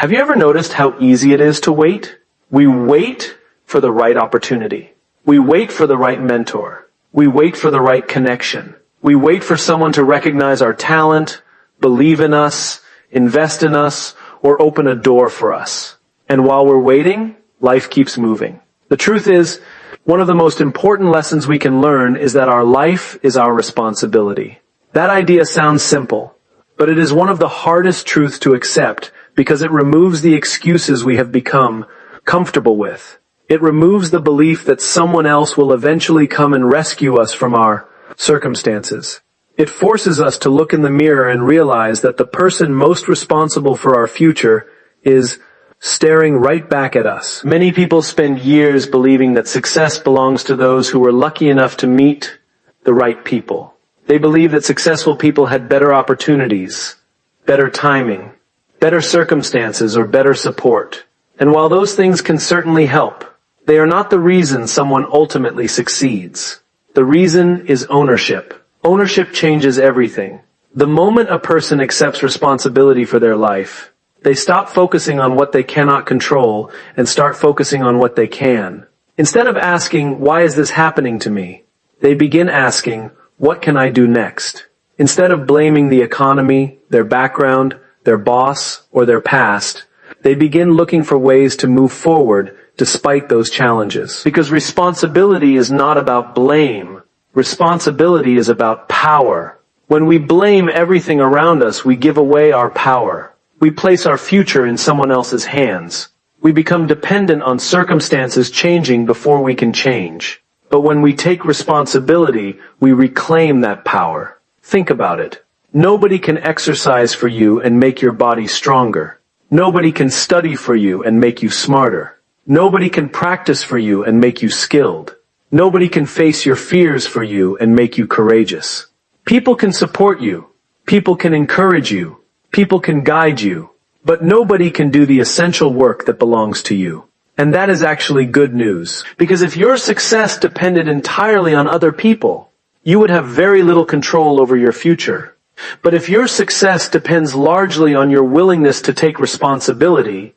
Have you ever noticed how easy it is to wait? We wait for the right opportunity. We wait for the right mentor. We wait for the right connection. We wait for someone to recognize our talent, believe in us, invest in us, or open a door for us. And while we're waiting, life keeps moving. The truth is, one of the most important lessons we can learn is that our life is our responsibility. That idea sounds simple, but it is one of the hardest truths to accept because it removes the excuses we have become comfortable with. It removes the belief that someone else will eventually come and rescue us from our circumstances. It forces us to look in the mirror and realize that the person most responsible for our future is staring right back at us. Many people spend years believing that success belongs to those who were lucky enough to meet the right people. They believe that successful people had better opportunities, better timing, better circumstances, or better support. And while those things can certainly help, they are not the reason someone ultimately succeeds. The reason is ownership. Ownership changes everything. The moment a person accepts responsibility for their life, they stop focusing on what they cannot control and start focusing on what they can. Instead of asking, why is this happening to me? They begin asking, what can I do next? Instead of blaming the economy, their background, their boss, or their past, they begin looking for ways to move forward despite those challenges. Because responsibility is not about blame. Responsibility is about power. When we blame everything around us, we give away our power. We place our future in someone else's hands. We become dependent on circumstances changing before we can change. But when we take responsibility, we reclaim that power. Think about it. Nobody can exercise for you and make your body stronger. Nobody can study for you and make you smarter. Nobody can practice for you and make you skilled. Nobody can face your fears for you and make you courageous. People can support you. People can encourage you. People can guide you. But nobody can do the essential work that belongs to you. And that is actually good news. Because if your success depended entirely on other people, you would have very little control over your future. But if your success depends largely on your willingness to take responsibility,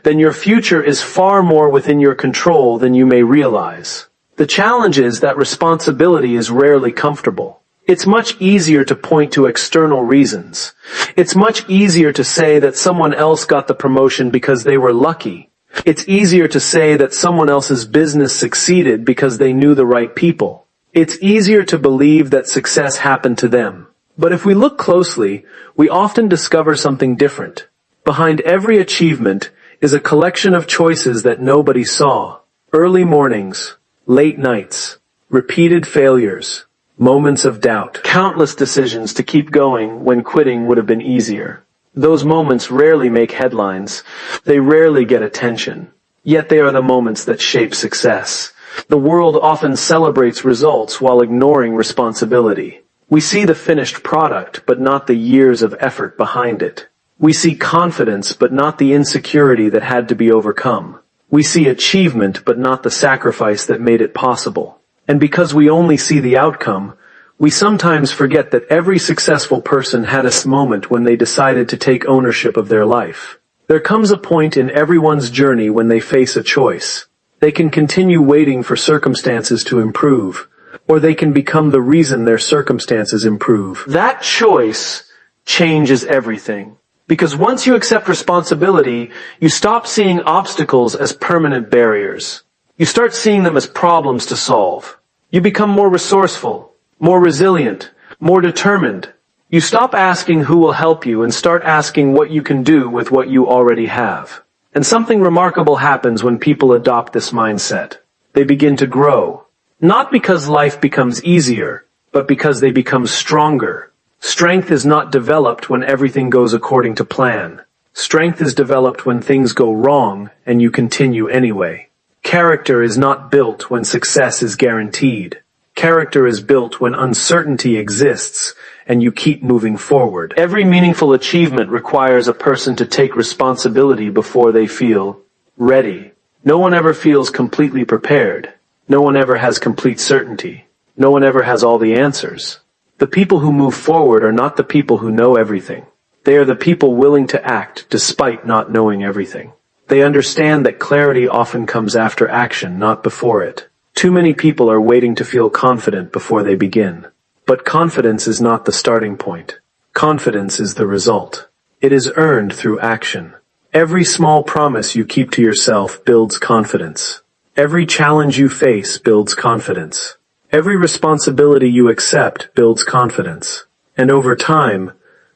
then your future is far more within your control than you may realize. The challenge is that responsibility is rarely comfortable. It's much easier to point to external reasons. It's much easier to say that someone else got the promotion because they were lucky. It's easier to say that someone else's business succeeded because they knew the right people. It's easier to believe that success happened to them. But if we look closely, we often discover something different. Behind every achievement is a collection of choices that nobody saw. Early mornings, late nights, repeated failures, moments of doubt, countless decisions to keep going when quitting would have been easier. Those moments rarely make headlines. They rarely get attention. Yet they are the moments that shape success. The world often celebrates results while ignoring responsibility. We see the finished product, but not the years of effort behind it. We see confidence, but not the insecurity that had to be overcome. We see achievement, but not the sacrifice that made it possible. And because we only see the outcome, we sometimes forget that every successful person had a moment when they decided to take ownership of their life. There comes a point in everyone's journey when they face a choice. They can continue waiting for circumstances to improve, or they can become the reason their circumstances improve. That choice changes everything. Because once you accept responsibility, you stop seeing obstacles as permanent barriers. You start seeing them as problems to solve. You become more resourceful, more resilient, more determined. You stop asking who will help you and start asking what you can do with what you already have. And something remarkable happens when people adopt this mindset. They begin to grow. Not because life becomes easier, but because they become stronger. Strength is not developed when everything goes according to plan. Strength is developed when things go wrong and you continue anyway. Character is not built when success is guaranteed. Character is built when uncertainty exists and you keep moving forward. Every meaningful achievement requires a person to take responsibility before they feel ready. No one ever feels completely prepared. No one ever has complete certainty. No one ever has all the answers. The people who move forward are not the people who know everything. They are the people willing to act despite not knowing everything. They understand that clarity often comes after action, not before it. Too many people are waiting to feel confident before they begin. But confidence is not the starting point. Confidence is the result. It is earned through action. Every small promise you keep to yourself builds confidence. Every challenge you face builds confidence. Every responsibility you accept builds confidence. And over time,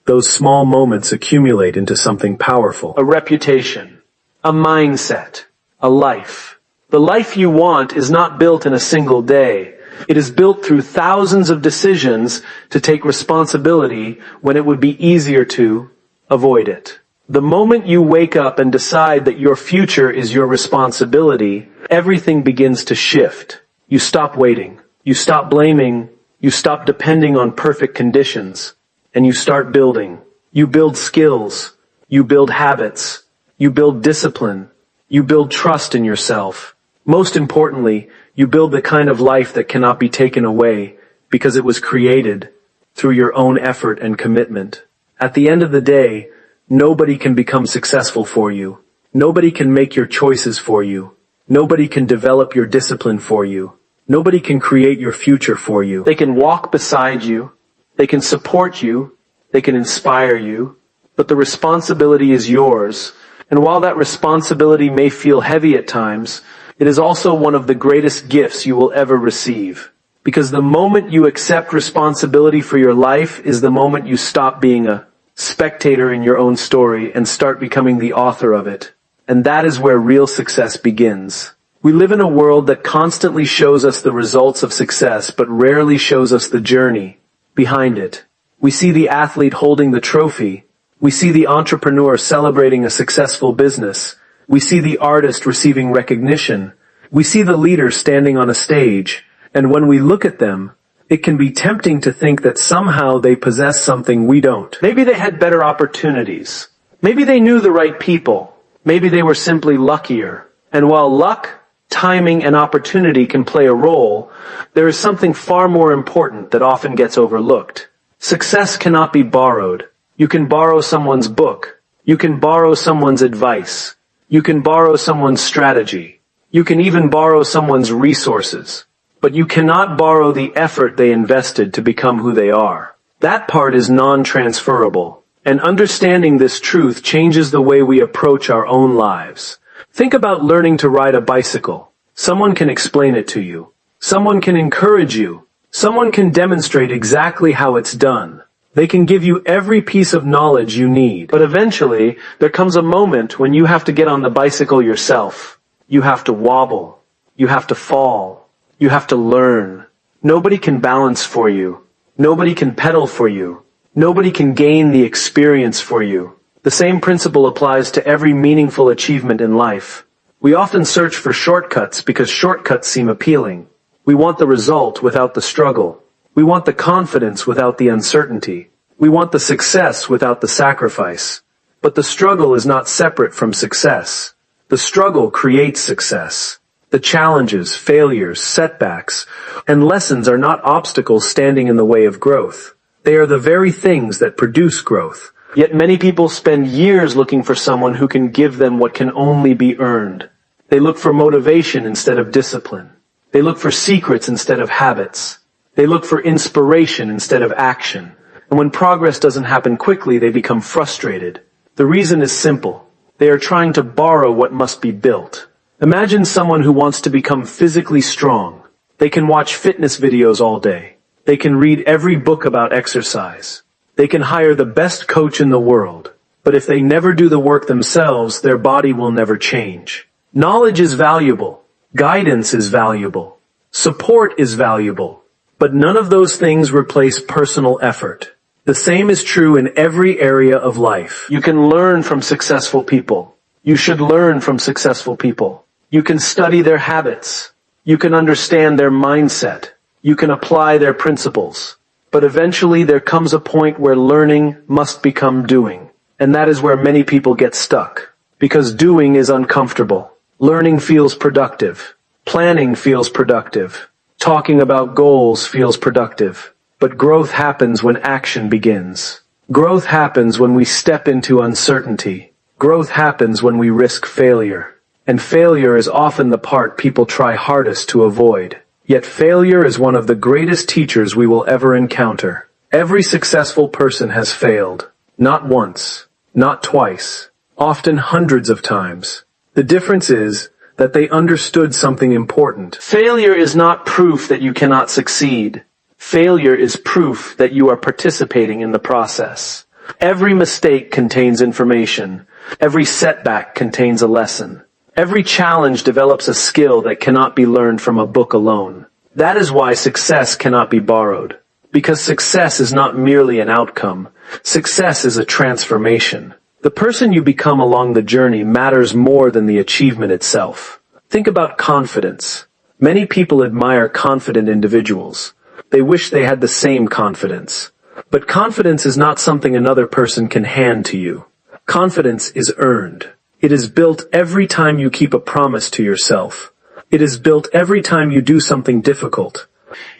those small moments accumulate into something powerful. A reputation, a mindset, a life. The life you want is not built in a single day. It is built through thousands of decisions to take responsibility when it would be easier to avoid it. The moment you wake up and decide that your future is your responsibility, everything begins to shift. You stop waiting. You stop blaming. You stop depending on perfect conditions. And you start building. You build skills. You build habits. You build discipline. You build trust in yourself. Most importantly, you build the kind of life that cannot be taken away because it was created through your own effort and commitment. At the end of the day, nobody can become successful for you. Nobody can make your choices for you. Nobody can develop your discipline for you. Nobody can create your future for you. They can walk beside you. They can support you. They can inspire you. But the responsibility is yours. And while that responsibility may feel heavy at times, it is also one of the greatest gifts you will ever receive. Because the moment you accept responsibility for your life is the moment you stop being a spectator in your own story and start becoming the author of it. And that is where real success begins. We live in a world that constantly shows us the results of success, but rarely shows us the journey behind it. We see the athlete holding the trophy. We see the entrepreneur celebrating a successful business. We see the artist receiving recognition. We see the leader standing on a stage. And when we look at them, it can be tempting to think that somehow they possess something we don't. Maybe they had better opportunities. Maybe they knew the right people. Maybe they were simply luckier. And while luck, timing, and opportunity can play a role, there is something far more important that often gets overlooked. Success cannot be borrowed. You can borrow someone's book. You can borrow someone's advice. You can borrow someone's strategy. You can even borrow someone's resources. But you cannot borrow the effort they invested to become who they are. That part is non-transferable. And understanding this truth changes the way we approach our own lives. Think about learning to ride a bicycle. Someone can explain it to you. Someone can encourage you. Someone can demonstrate exactly how it's done. They can give you every piece of knowledge you need. But eventually, there comes a moment when you have to get on the bicycle yourself. You have to wobble. You have to fall. You have to learn. Nobody can balance for you. Nobody can pedal for you. Nobody can gain the experience for you. The same principle applies to every meaningful achievement in life. We often search for shortcuts because shortcuts seem appealing. We want the result without the struggle. We want the confidence without the uncertainty. We want the success without the sacrifice. But the struggle is not separate from success. The struggle creates success. The challenges, failures, setbacks, and lessons are not obstacles standing in the way of growth. They are the very things that produce growth. Yet many people spend years looking for someone who can give them what can only be earned. They look for motivation instead of discipline. They look for secrets instead of habits. They look for inspiration instead of action. And when progress doesn't happen quickly, they become frustrated. The reason is simple. They are trying to borrow what must be built. Imagine someone who wants to become physically strong. They can watch fitness videos all day. They can read every book about exercise. They can hire the best coach in the world. But if they never do the work themselves, their body will never change. Knowledge is valuable. Guidance is valuable. Support is valuable. But none of those things replace personal effort. The same is true in every area of life. You can learn from successful people. You should learn from successful people. You can study their habits. You can understand their mindset. You can apply their principles. But eventually there comes a point where learning must become doing. And that is where many people get stuck. Because doing is uncomfortable. Learning feels productive. Planning feels productive. Talking about goals feels productive. But growth happens when action begins. Growth happens when we step into uncertainty. Growth happens when we risk failure. And failure is often the part people try hardest to avoid. Yet failure is one of the greatest teachers we will ever encounter. Every successful person has failed. Not once, not twice, often hundreds of times. The difference is that they understood something important. Failure is not proof that you cannot succeed. Failure is proof that you are participating in the process. Every mistake contains information. Every setback contains a lesson. Every challenge develops a skill that cannot be learned from a book alone. That is why success cannot be borrowed. Because success is not merely an outcome. Success is a transformation. The person you become along the journey matters more than the achievement itself. Think about confidence. Many people admire confident individuals. They wish they had the same confidence. But confidence is not something another person can hand to you. Confidence is earned. It is built every time you keep a promise to yourself. It is built every time you do something difficult.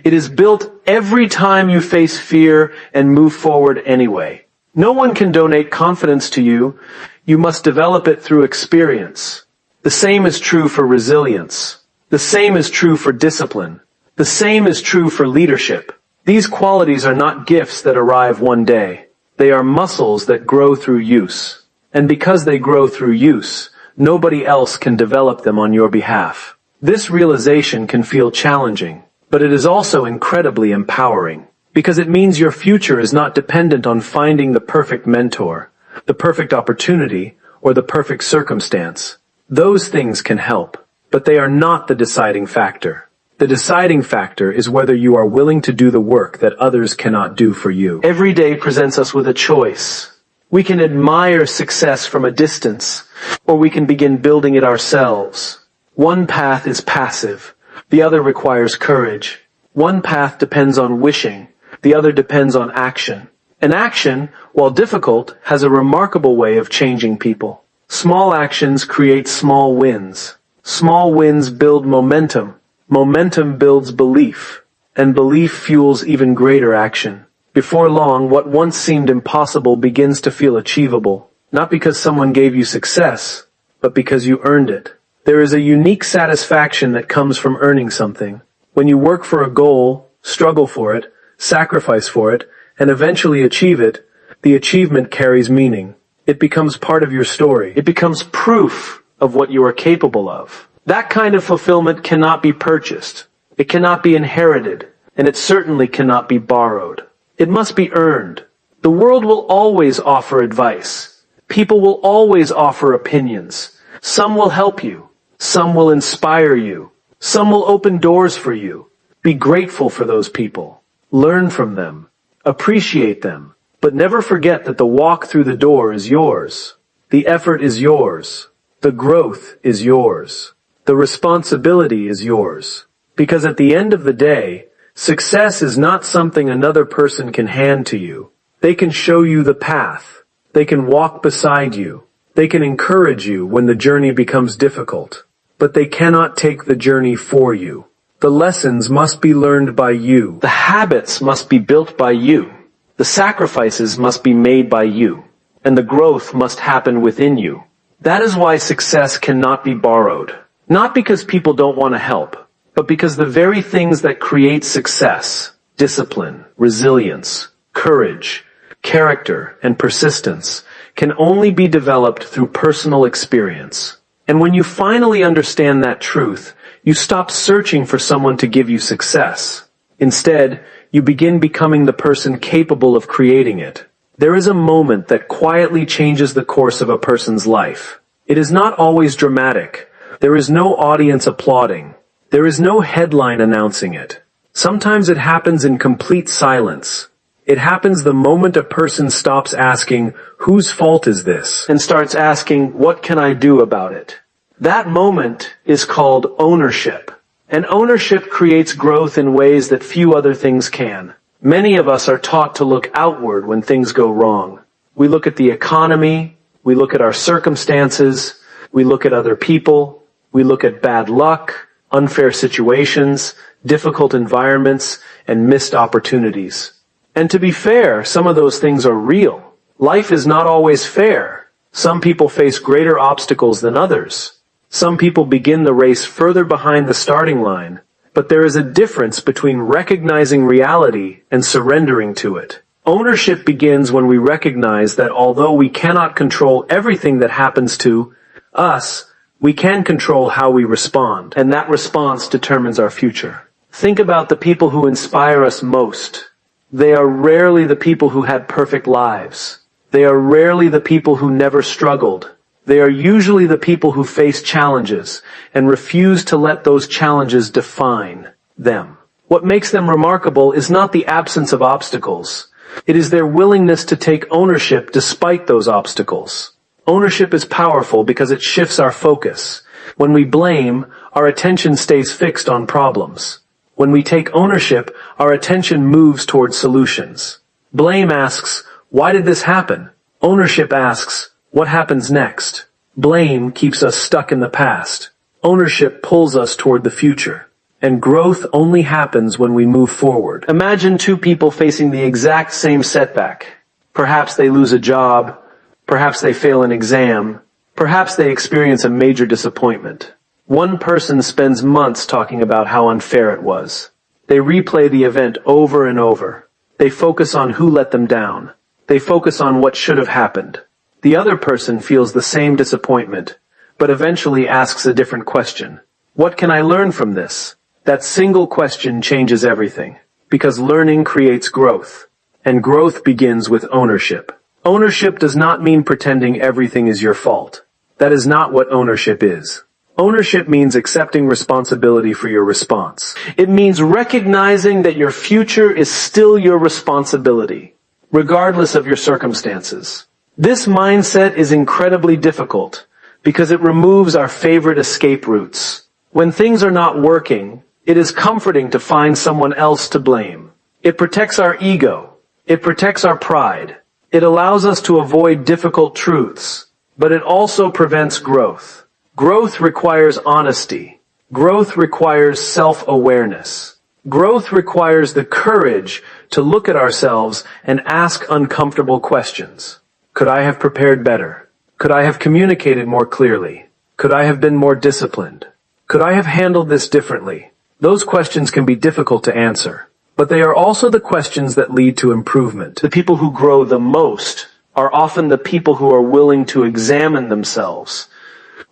It is built every time you face fear and move forward anyway. No one can donate confidence to you. You must develop it through experience. The same is true for resilience. The same is true for discipline. The same is true for leadership. These qualities are not gifts that arrive one day. They are muscles that grow through use. And because they grow through use, nobody else can develop them on your behalf. This realization can feel challenging, but it is also incredibly empowering, because it means your future is not dependent on finding the perfect mentor, the perfect opportunity, or the perfect circumstance. Those things can help, but they are not the deciding factor. The deciding factor is whether you are willing to do the work that others cannot do for you. Every day presents us with a choice. We can admire success from a distance, or we can begin building it ourselves. One path is passive. The other requires courage. One path depends on wishing. The other depends on action. And action, while difficult, has a remarkable way of changing people. Small actions create small wins. Small wins build momentum. Momentum builds belief. And belief fuels even greater action. Before long, what once seemed impossible begins to feel achievable. Not because someone gave you success, but because you earned it. There is a unique satisfaction that comes from earning something. When you work for a goal, struggle for it, sacrifice for it, and eventually achieve it, the achievement carries meaning. It becomes part of your story. It becomes proof of what you are capable of. That kind of fulfillment cannot be purchased. It cannot be inherited, and it certainly cannot be borrowed. It must be earned. The world will always offer advice. People will always offer opinions. Some will help you. Some will inspire you. Some will open doors for you. Be grateful for those people. Learn from them. Appreciate them. But never forget that the walk through the door is yours. The effort is yours. The growth is yours. The responsibility is yours. Because at the end of the day, success is not something another person can hand to you. They can show you the path. They can walk beside you. They can encourage you when the journey becomes difficult. But they cannot take the journey for you. The lessons must be learned by you. The habits must be built by you. The sacrifices must be made by you. And the growth must happen within you. That is why success cannot be borrowed. Not because people don't want to help, but because the very things that create success, discipline, resilience, courage, character, and persistence, can only be developed through personal experience. And when you finally understand that truth, you stop searching for someone to give you success. Instead, you begin becoming the person capable of creating it. There is a moment that quietly changes the course of a person's life. It is not always dramatic. There is no audience applauding. There is no headline announcing it. Sometimes it happens in complete silence. It happens the moment a person stops asking, "Whose fault is this?" and starts asking, "What can I do about it?" That moment is called ownership. And ownership creates growth in ways that few other things can. Many of us are taught to look outward when things go wrong. We look at the economy, we look at our circumstances, we look at other people, we look at bad luck, unfair situations, difficult environments, and missed opportunities. And to be fair, some of those things are real. Life is not always fair. Some people face greater obstacles than others. Some people begin the race further behind the starting line. But there is a difference between recognizing reality and surrendering to it. Ownership begins when we recognize that although we cannot control everything that happens to us, we can control how we respond, and that response determines our future. Think about the people who inspire us most. They are rarely the people who had perfect lives. They are rarely the people who never struggled. They are usually the people who face challenges and refuse to let those challenges define them. What makes them remarkable is not the absence of obstacles. It is their willingness to take ownership despite those obstacles. Ownership is powerful because it shifts our focus. When we blame, our attention stays fixed on problems. When we take ownership, our attention moves towards solutions. Blame asks, "Why did this happen?" Ownership asks, "What happens next?" Blame keeps us stuck in the past. Ownership pulls us toward the future. And growth only happens when we move forward. Imagine two people facing the exact same setback. Perhaps they lose a job. Perhaps they fail an exam. Perhaps they experience a major disappointment. One person spends months talking about how unfair it was. They replay the event over and over. They focus on who let them down. They focus on what should have happened. The other person feels the same disappointment, but eventually asks a different question. What can I learn from this? That single question changes everything, because learning creates growth, and growth begins with ownership. Ownership does not mean pretending everything is your fault. That is not what ownership is. Ownership means accepting responsibility for your response. It means recognizing that your future is still your responsibility, regardless of your circumstances. This mindset is incredibly difficult because it removes our favorite escape routes. When things are not working, it is comforting to find someone else to blame. It protects our ego. It protects our pride. It allows us to avoid difficult truths, but it also prevents growth. Growth requires honesty. Growth requires self-awareness. Growth requires the courage to look at ourselves and ask uncomfortable questions. Could I have prepared better? Could I have communicated more clearly? Could I have been more disciplined? Could I have handled this differently? Those questions can be difficult to answer, but they are also the questions that lead to improvement. The people who grow the most are often the people who are willing to examine themselves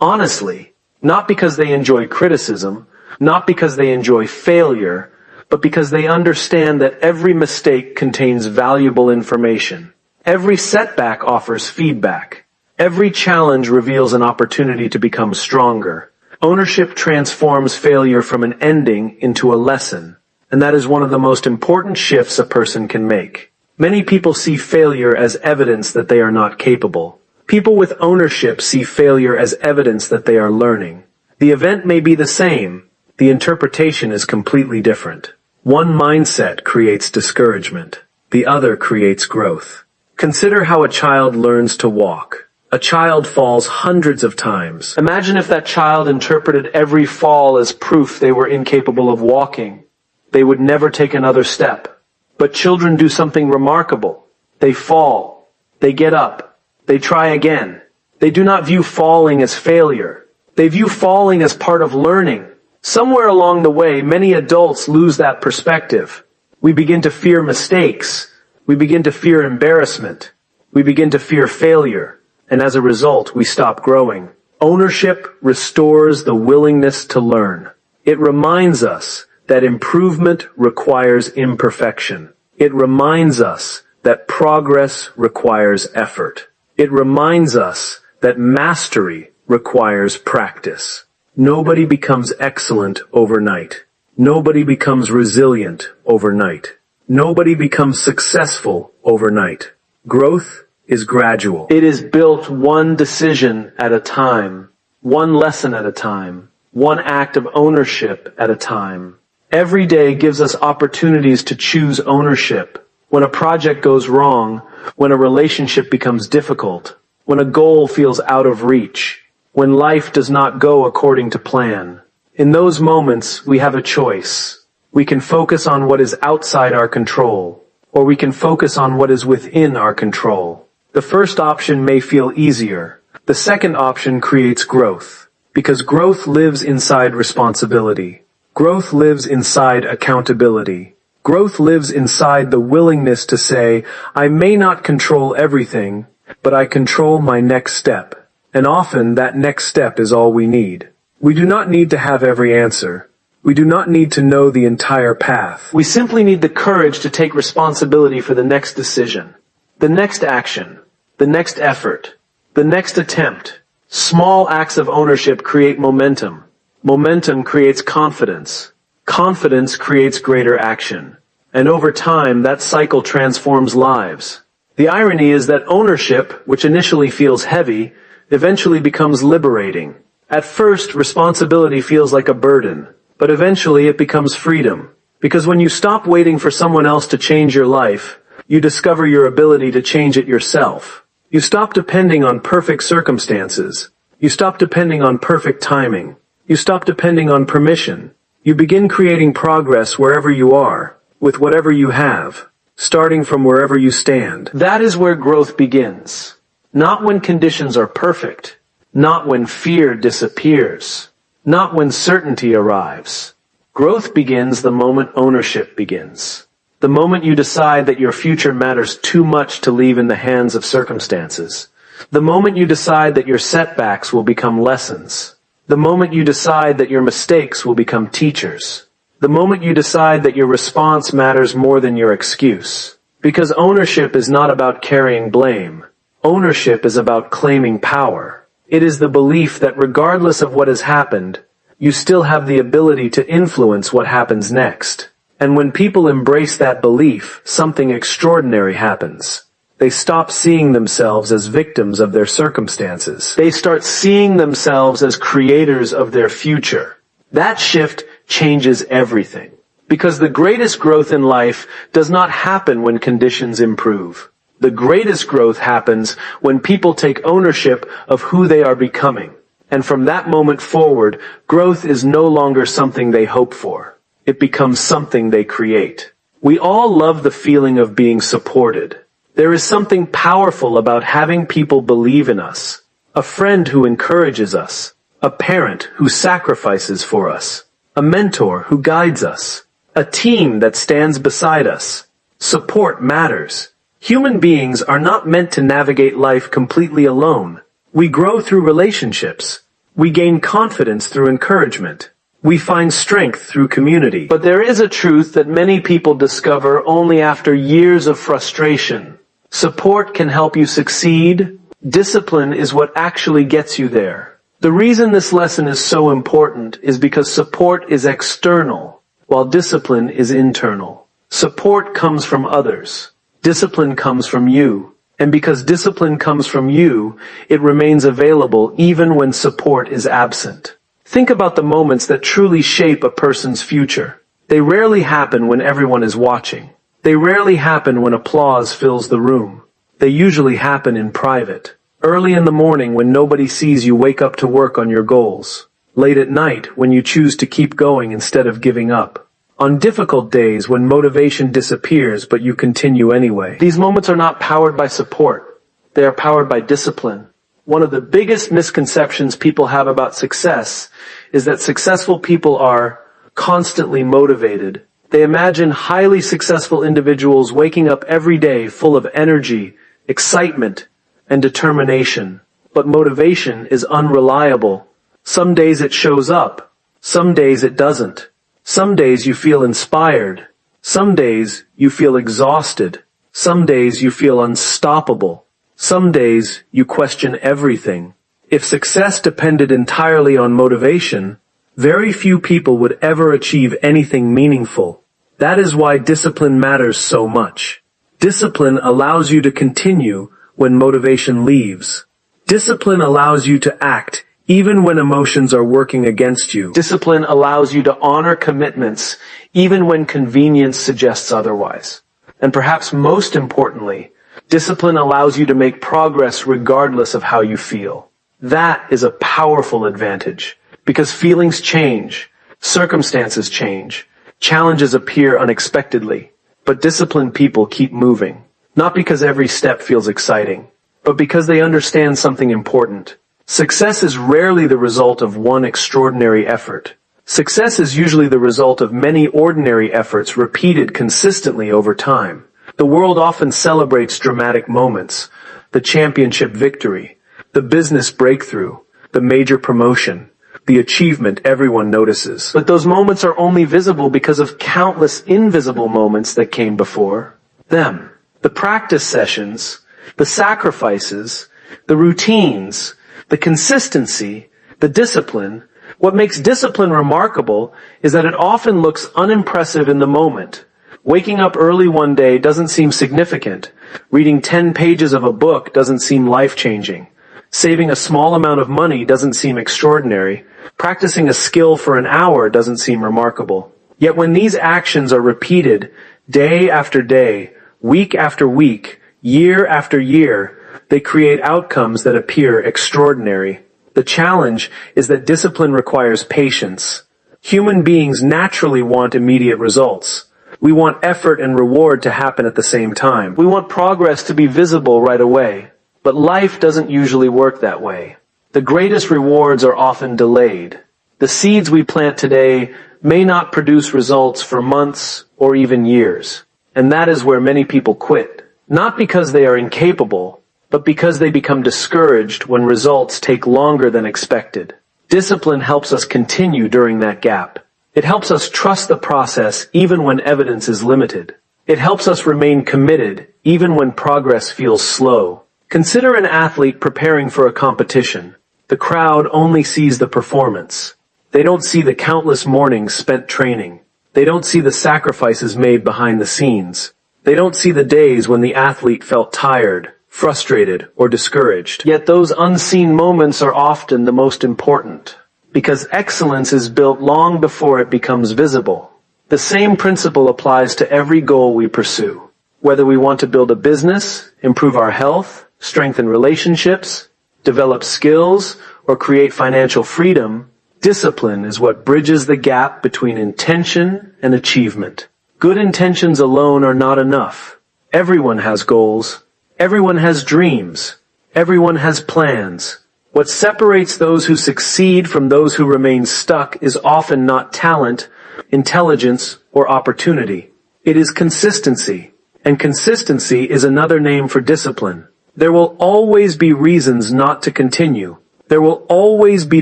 honestly, not because they enjoy criticism, not because they enjoy failure, but because they understand that every mistake contains valuable information. Every setback offers feedback. Every challenge reveals an opportunity to become stronger. Ownership transforms failure from an ending into a lesson, and that is one of the most important shifts a person can make. Many people see failure as evidence that they are not capable. People with ownership see failure as evidence that they are learning. The event may be the same. The interpretation is completely different. One mindset creates discouragement. The other creates growth. Consider how a child learns to walk. A child falls hundreds of times. Imagine if that child interpreted every fall as proof they were incapable of walking. They would never take another step. But children do something remarkable. They fall. They get up. They try again. They do not view falling as failure. They view falling as part of learning. Somewhere along the way, many adults lose that perspective. We begin to fear mistakes. We begin to fear embarrassment. We begin to fear failure. And as a result, we stop growing. Ownership restores the willingness to learn. It reminds us that improvement requires imperfection. It reminds us that progress requires effort. It reminds us that mastery requires practice. Nobody becomes excellent overnight. Nobody becomes resilient overnight. Nobody becomes successful overnight. Growth is gradual. It is built one decision at a time, one lesson at a time, one act of ownership at a time. Every day gives us opportunities to choose ownership. When a project goes wrong, when a relationship becomes difficult, when a goal feels out of reach, when life does not go according to plan. In those moments, we have a choice. We can focus on what is outside our control, or we can focus on what is within our control. The first option may feel easier. The second option creates growth, because growth lives inside responsibility. Growth lives inside accountability. Growth lives inside the willingness to say, I may not control everything, but I control my next step. And often that next step is all we need. We do not need to have every answer. We do not need to know the entire path. We simply need the courage to take responsibility for the next decision, the next action, the next effort, the next attempt. Small acts of ownership create momentum. Momentum creates confidence. Confidence creates greater action. And over time, that cycle transforms lives. The irony is that ownership, which initially feels heavy, eventually becomes liberating. At first, responsibility feels like a burden, but eventually it becomes freedom. Because when you stop waiting for someone else to change your life, you discover your ability to change it yourself. You stop depending on perfect circumstances. You stop depending on perfect timing. You stop depending on permission. You begin creating progress wherever you are, with whatever you have, starting from wherever you stand. That is where growth begins. Not when conditions are perfect. Not when fear disappears. Not when certainty arrives. Growth begins the moment ownership begins. The moment you decide that your future matters too much to leave in the hands of circumstances. The moment you decide that your setbacks will become lessons. The moment you decide that your mistakes will become teachers. The moment you decide that your response matters more than your excuse. Because ownership is not about carrying blame. Ownership is about claiming power. It is the belief that regardless of what has happened, you still have the ability to influence what happens next. And when people embrace that belief, something extraordinary happens. They stop seeing themselves as victims of their circumstances. They start seeing themselves as creators of their future. That shift changes everything. Because the greatest growth in life does not happen when conditions improve. The greatest growth happens when people take ownership of who they are becoming. And from that moment forward, growth is no longer something they hope for. It becomes something they create. We all love the feeling of being supported. There is something powerful about having people believe in us. A friend who encourages us. A parent who sacrifices for us. A mentor who guides us. A team that stands beside us. Support matters. Human beings are not meant to navigate life completely alone. We grow through relationships. We gain confidence through encouragement. We find strength through community. But there is a truth that many people discover only after years of frustration. Support can help you succeed. Discipline is what actually gets you there. The reason this lesson is so important is because support is external, while discipline is internal. Support comes from others. Discipline comes from you. And because discipline comes from you, it remains available even when support is absent. Think about the moments that truly shape a person's future. They rarely happen when everyone is watching. They rarely happen when applause fills the room. They usually happen in private. Early in the morning when nobody sees you wake up to work on your goals. Late at night when you choose to keep going instead of giving up. On difficult days when motivation disappears but you continue anyway. These moments are not powered by support. They are powered by discipline. One of the biggest misconceptions people have about success is that successful people are constantly motivated. They imagine highly successful individuals waking up every day full of energy, excitement, and determination. But motivation is unreliable. Some days it shows up. Some days it doesn't. Some days you feel inspired. Some days you feel exhausted. Some days you feel unstoppable. Some days you question everything. If success depended entirely on motivation, very few people would ever achieve anything meaningful. That is why discipline matters so much. Discipline allows you to continue when motivation leaves. Discipline allows you to act even when emotions are working against you. Discipline allows you to honor commitments even when convenience suggests otherwise. And perhaps most importantly, discipline allows you to make progress regardless of how you feel. That is a powerful advantage, because feelings change, circumstances change, challenges appear unexpectedly. But disciplined people keep moving, not because every step feels exciting, but because they understand something important. Success is rarely the result of one extraordinary effort. Success is usually the result of many ordinary efforts repeated consistently over time. The world often celebrates dramatic moments, the championship victory, the business breakthrough, the major promotion, the achievement everyone notices. But those moments are only visible because of countless invisible moments that came before them. The practice sessions, the sacrifices, the routines, the consistency, the discipline. What makes discipline remarkable is that it often looks unimpressive in the moment. Waking up early one day doesn't seem significant. Reading 10 pages of a book doesn't seem life-changing. Saving a small amount of money doesn't seem extraordinary. Practicing a skill for an hour doesn't seem remarkable. Yet when these actions are repeated day after day, week after week, year after year, they create outcomes that appear extraordinary. The challenge is that discipline requires patience. Human beings naturally want immediate results. We want effort and reward to happen at the same time. We want progress to be visible right away. But life doesn't usually work that way. The greatest rewards are often delayed. The seeds we plant today may not produce results for months or even years. And that is where many people quit. Not because they are incapable, but because they become discouraged when results take longer than expected. Discipline helps us continue during that gap. It helps us trust the process even when evidence is limited. It helps us remain committed even when progress feels slow. Consider an athlete preparing for a competition. The crowd only sees the performance. They don't see the countless mornings spent training. They don't see the sacrifices made behind the scenes. They don't see the days when the athlete felt tired, frustrated, or discouraged. Yet those unseen moments are often the most important, because excellence is built long before it becomes visible. The same principle applies to every goal we pursue. Whether we want to build a business, improve our health, strengthen relationships, develop skills, or create financial freedom, discipline is what bridges the gap between intention and achievement. Good intentions alone are not enough. Everyone has goals. Everyone has dreams. Everyone has plans. What separates those who succeed from those who remain stuck is often not talent, intelligence, or opportunity. It is consistency. And consistency is another name for discipline. There will always be reasons not to continue. There will always be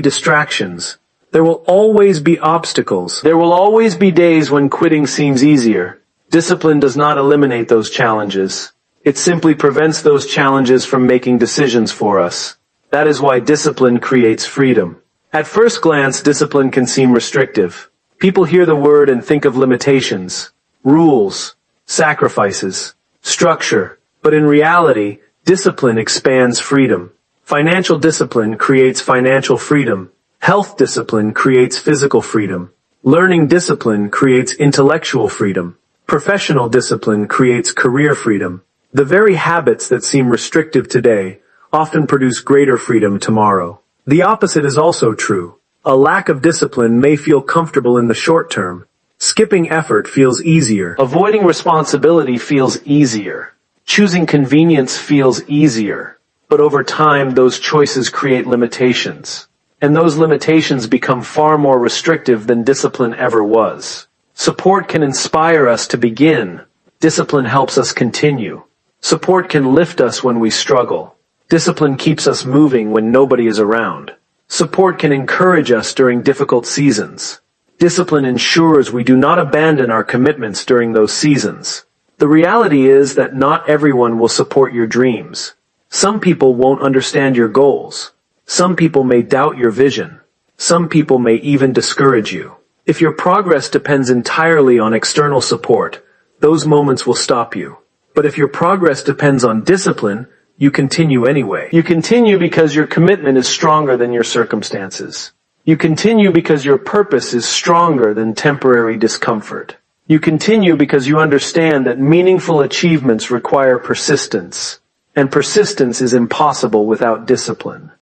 distractions. There will always be obstacles. There will always be days when quitting seems easier. Discipline does not eliminate those challenges. It simply prevents those challenges from making decisions for us. That is why discipline creates freedom. At first glance, discipline can seem restrictive. People hear the word and think of limitations, rules, sacrifices, structure. But in reality, discipline expands freedom. Financial discipline creates financial freedom. Health discipline creates physical freedom. Learning discipline creates intellectual freedom. Professional discipline creates career freedom. The very habits that seem restrictive today often produce greater freedom tomorrow. The opposite is also true. A lack of discipline may feel comfortable in the short term. Skipping effort feels easier. Avoiding responsibility feels easier. Choosing convenience feels easier. But over time, those choices create limitations. And those limitations become far more restrictive than discipline ever was. Support can inspire us to begin. Discipline helps us continue. Support can lift us when we struggle. Discipline keeps us moving when nobody is around. Support can encourage us during difficult seasons. Discipline ensures we do not abandon our commitments during those seasons. The reality is that not everyone will support your dreams. Some people won't understand your goals. Some people may doubt your vision. Some people may even discourage you. If your progress depends entirely on external support, those moments will stop you. But if your progress depends on discipline, you continue anyway. You continue because your commitment is stronger than your circumstances. You continue because your purpose is stronger than temporary discomfort. You continue because you understand that meaningful achievements require persistence, and persistence is impossible without discipline.